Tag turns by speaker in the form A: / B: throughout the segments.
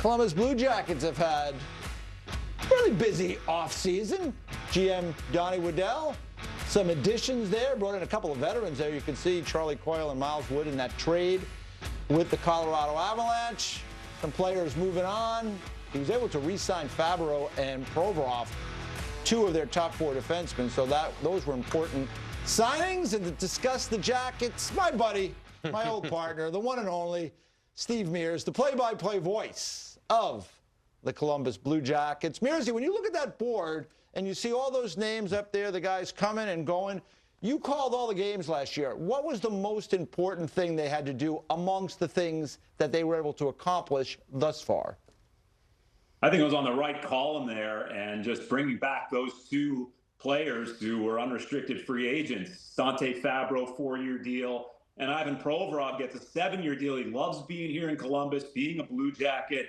A: Columbus Blue Jackets have had a really busy offseason. GM Donnie Waddell, some additions there, brought in a couple of veterans there. You can see Charlie Coyle and Miles Wood in that trade with the Colorado Avalanche. Some players moving on. He was able to re-sign Fabro and Provorov, two of their top four defensemen, so those were important signings. And to discuss the Jackets, my buddy, my old partner, the one and only Steve Mears, the play-by-play voice of the Columbus Blue Jackets. Mearsy, when you look at that board and you see all those names up there, the guys coming and going, you called all the games last year. What was the most important thing they had to do amongst the things that they were able to accomplish thus far?
B: I think it was on the right column there, and just bringing back those two players who were unrestricted free agents. Dante Fabro, 4-year deal, and Ivan Provorov gets a 7-year deal. He loves being here in Columbus, being a Blue Jacket.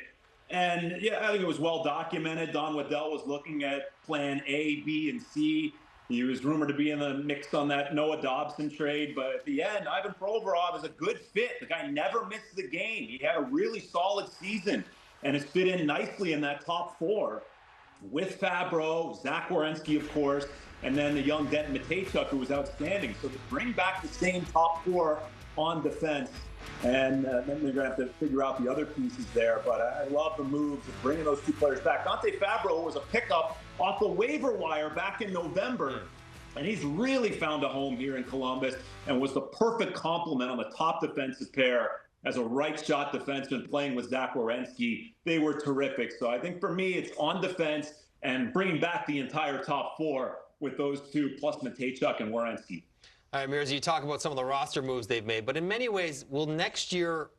B: And yeah, I think it was well documented. Don Waddell was looking at plan A, B, and C. He was rumored to be in the mix on that Noah Dobson trade, but at the end, Ivan Provorov is a good fit. The guy never missed the game. He had a really solid season and has fit in nicely in that top four with Fabro, Zach Werenski, of course, and then the young Denton Matejchuk, who was outstanding. So to bring back the same top four on defense, and then they're going to have to figure out the other pieces there. But I love the moves of bringing those two players back. Dante Fabro was a pickup off the waiver wire back in November, and he's really found a home here in Columbus and was the perfect complement on the top defensive pair as a right-shot defenseman playing with Zach Werenski. They were terrific. So I think for me, it's on defense and bringing back the entire top four with those two, plus Matejchuk and Werenski.
C: All right, Mears, you talk about some of the roster moves they've made, but in many ways, will next year,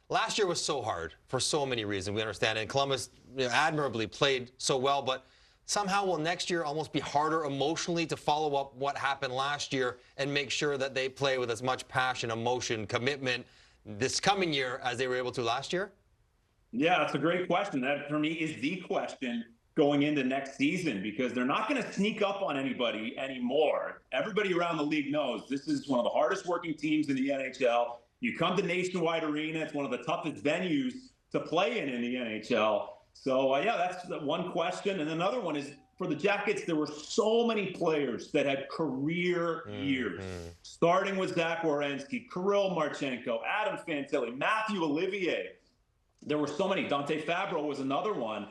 C: last year was so hard for so many reasons, we understand, and Columbus admirably played so well, but somehow will next year almost be harder emotionally to follow up what happened last year and make sure that they play with as much passion, emotion, commitment this coming year as they were able to last year?
B: Yeah, that's a great question. That, for me, is the question going into next season, because they're not going to sneak up on anybody anymore. Everybody around the league knows this is one of the hardest working teams in the NHL. You come to Nationwide Arena, it's one of the toughest venues to play in the NHL. So, yeah, that's the one question. And another one is, for the Jackets, there were so many players that had career years, starting with Zach Werenski, Kirill Marchenko, Adam Fantilli, Matthew Olivier. There were so many. Dante Fabro was another one.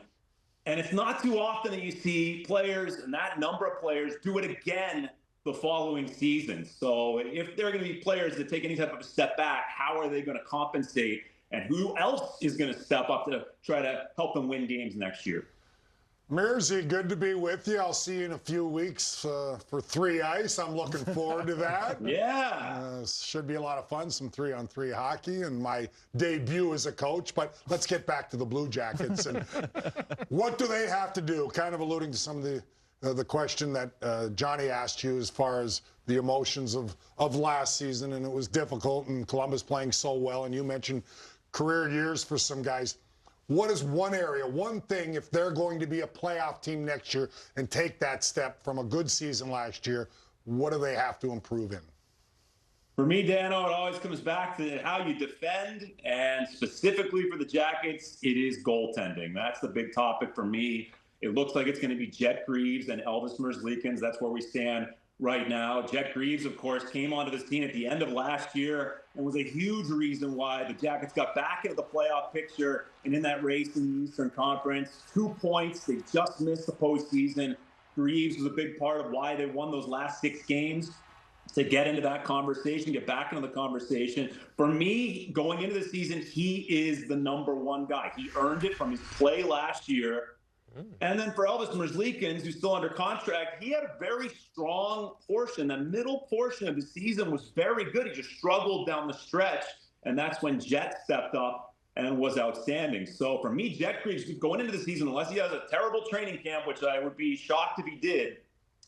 B: And it's not too often that you see players, and that number of players, do it again the following season. So if there are going to be players that take any type of a step back, how are they going to compensate? And who else is going to step up to try to help them win games next year?
D: Mearsy, good to be with you. I'll see you in a few weeks for 3 Ice. I'm looking forward to that.
B: Yeah.
D: Should be a lot of fun, some 3-on-3 hockey, and my debut as a coach. But let's get back to the Blue Jackets. And what do they have to do? Kind of alluding to some of the question that Johnny asked you as far as the emotions of last season, and it was difficult, and Columbus playing so well, and you mentioned career years for some guys. What is one area, one thing, if they're going to be a playoff team next year and take that step from a good season last year, what do they have to improve in?
B: For me, Dano, it always comes back to how you defend, and specifically for the Jackets, it is goaltending. That's the big topic for me. It looks like it's going to be Jet Greaves and Elvis Merzlikins. That's where we stand right now. Jet Greaves, of course, came onto this team at the end of last year and was a huge reason why the Jackets got back into the playoff picture and in that race in the Eastern Conference. 2 points. They just missed the postseason. Greaves was a big part of why they won those last 6 games, to get into that conversation, get back into the conversation. For me, going into the season, he is the #1 guy. He earned it from his play last year. And then for Elvis Merzlikins, who's still under contract, he had a very strong portion. The middle portion of the season was very good. He just struggled down the stretch, and that's when Jet stepped up and was outstanding. So for me, Jet Greaves, going into the season, unless he has a terrible training camp, which I would be shocked if he did,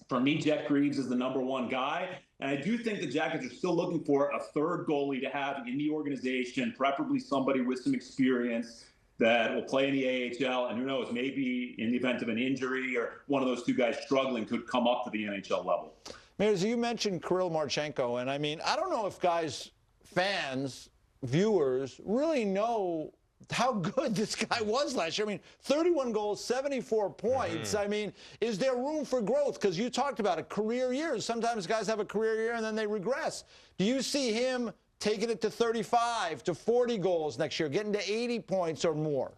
B: for me, Jet Greaves is the #1 guy. And I do think the Jackets are still looking for a third goalie to have in the organization, preferably somebody with some experience that will play in the AHL, and who knows, maybe in the event of an injury or one of those two guys struggling could come up to the NHL level.
A: Mears, you mentioned Kirill Marchenko, and I mean, I don't know if guys, fans, viewers really know how good this guy was last year. I mean, 31 goals, 74 points. I mean, is there room for growth? Because you talked about it, career years. Sometimes guys have a career year and then they regress. Do you see him taking it to 35 to 40 goals next year, getting to 80 points or more?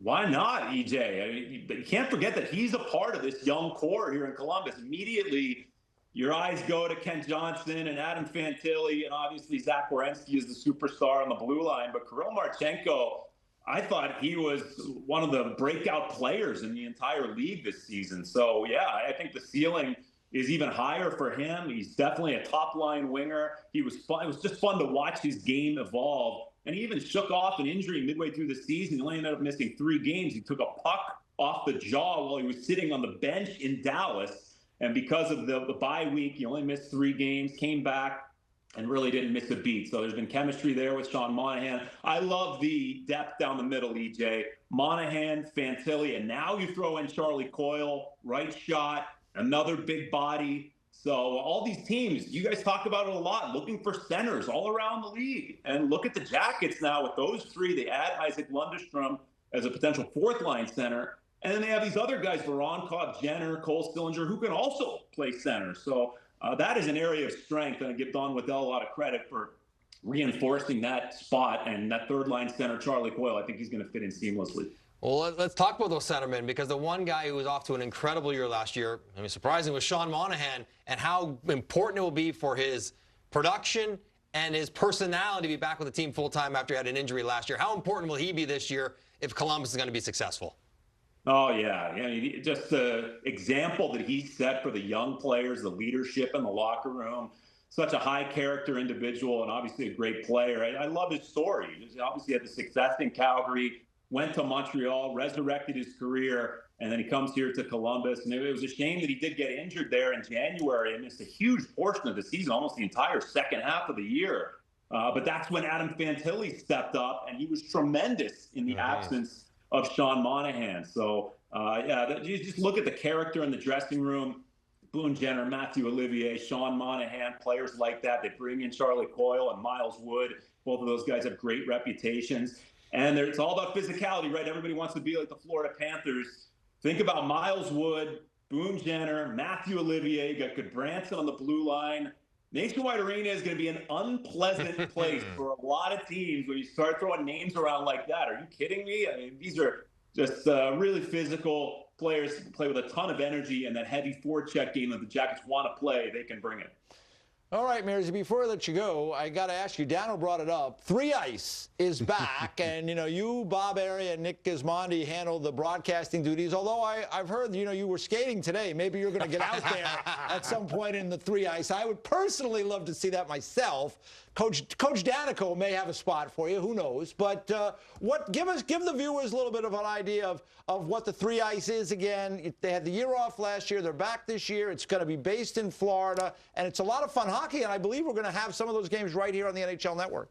B: Why not, EJ? I mean, you can't forget that he's a part of this young core here in Columbus. Immediately, your eyes go to Kent Johnson and Adam Fantilli, and obviously Zach Werenski is the superstar on the blue line. But Kirill Marchenko, I thought he was one of the breakout players in the entire league this season. So, yeah, I think the ceiling is even higher for him. He's definitely a top-line winger. He was fun. It was just fun to watch his game evolve. And he even shook off an injury midway through the season. He only ended up missing 3 games. He took a puck off the jaw while he was sitting on the bench in Dallas. And because of the bye week, he only missed 3 games, came back, and really didn't miss a beat. So there's been chemistry there with Sean Monahan. I love the depth down the middle, EJ. Monahan, Fantilli, and now you throw in Charlie Coyle, right shot, another big body. So all these teams, you guys talk about it a lot, looking for centers all around the league. And look at the Jackets now with those 3. They add Isaac Lundestrom as a potential 4th-line center. And then they have these other guys, Voronkov, Jenner, Cole Sillinger, who can also play center. So that is an area of strength, and I give Don Waddell a lot of credit for reinforcing that spot. And that 3rd-line center, Charlie Coyle, I think he's going to fit in seamlessly.
C: Well, let's talk about those centermen, because the one guy who was off to an incredible year last year, I mean, surprising, was Sean Monahan, and how important it will be for his production and his personality to be back with the team full-time after he had an injury last year. How important will he be this year if Columbus is going to be successful?
B: Oh, yeah. I mean, just the example that he set for the young players, the leadership in the locker room, such a high-character individual and obviously a great player. I love his story. He obviously had the success in Calgary, went to Montreal, resurrected his career, and then he comes here to Columbus. And it was a shame that he did get injured there in January and missed a huge portion of the season, almost the entire second half of the year. But that's when Adam Fantilli stepped up, and he was tremendous in the absence of Sean Monahan. So, yeah, you just look at the character in the dressing room. Boone Jenner, Matthew Olivier, Sean Monahan, players like that. They bring in Charlie Coyle and Miles Wood. Both of those guys have great reputations. And it's all about physicality, right? Everybody wants to be like the Florida Panthers. Think about Miles Wood, Boone Jenner, Matthew Olivier, you got Goodbranson on the blue line. Nationwide Arena is going to be an unpleasant place for a lot of teams when you start throwing names around like that. Are you kidding me? I mean, these are just really physical players who play with a ton of energy, and that heavy forecheck game that the Jackets want to play, they can bring it.
A: All right, Mears, before I let you go, I got to ask you, Dano brought it up. 3 Ice is back, and, you know, you, Bob Area, and Nick Gismondi handled the broadcasting duties, although I've heard, you know, you were skating today. Maybe you're going to get out there at some point in the 3 Ice. I would personally love to see that myself. Coach Danico may have a spot for you. Who knows? But give the viewers a little bit of an idea of what the 3 Ice is again. They had the year off last year. They're back this year. It's going to be based in Florida, and it's a lot of fun hockey. And I believe we're going to have some of those games right here on the NHL Network.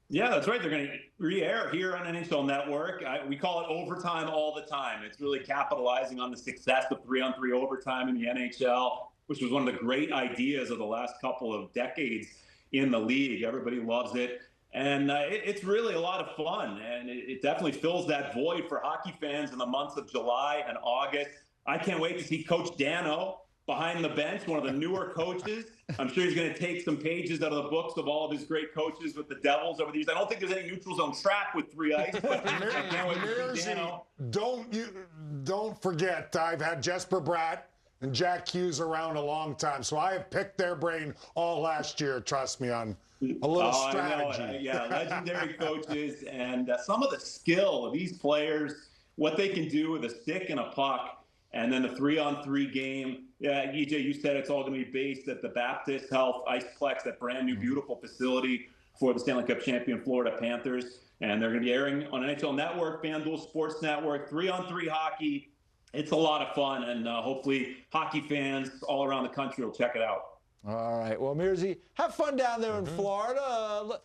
B: Yeah, that's right. They're going to re-air here on NHL Network. We call it overtime all the time. It's really capitalizing on the success of 3-on-3 overtime in the NHL, which was one of the great ideas of the last couple of decades in the league. Everybody loves it. And it's really a lot of fun. And it definitely fills that void for hockey fans in the months of July and August. I can't wait to see Coach Dano behind the bench, one of the newer coaches. I'm sure he's going to take some pages out of the books of all of his great coaches with the Devils over the years. I don't think there's any neutral zone trap with 3 Ice, but I can't wait to see Dano.
D: Don't forget, I've had Jesper Bratt and Jack Hughes around a long time, so I have picked their brain all last year, trust me, on a little strategy.
B: Yeah, legendary coaches, and some of the skill of these players, what they can do with a stick and a puck, and then the 3-on-3 game. Yeah, EJ, you said it's all going to be based at the Baptist Health Iceplex, that brand new beautiful facility for the Stanley Cup champion Florida Panthers. And they're going to be airing on NHL Network, FanDuel Sports Network, 3-on-3 hockey. It's a lot of fun, and hopefully hockey fans all around the country will check it out. All
A: right. Well, Mearsy, have fun down there in Florida.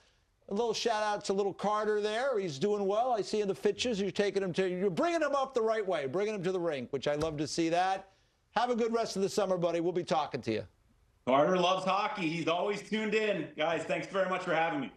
A: A little shout out to little Carter there. He's doing well. I see in the pictures you're bringing him up the right way, bringing him to the rink, which I love to see that. Have a good rest of the summer, buddy. We'll be talking to you.
B: Carter loves hockey. He's always tuned in. Guys, thanks very much for having me.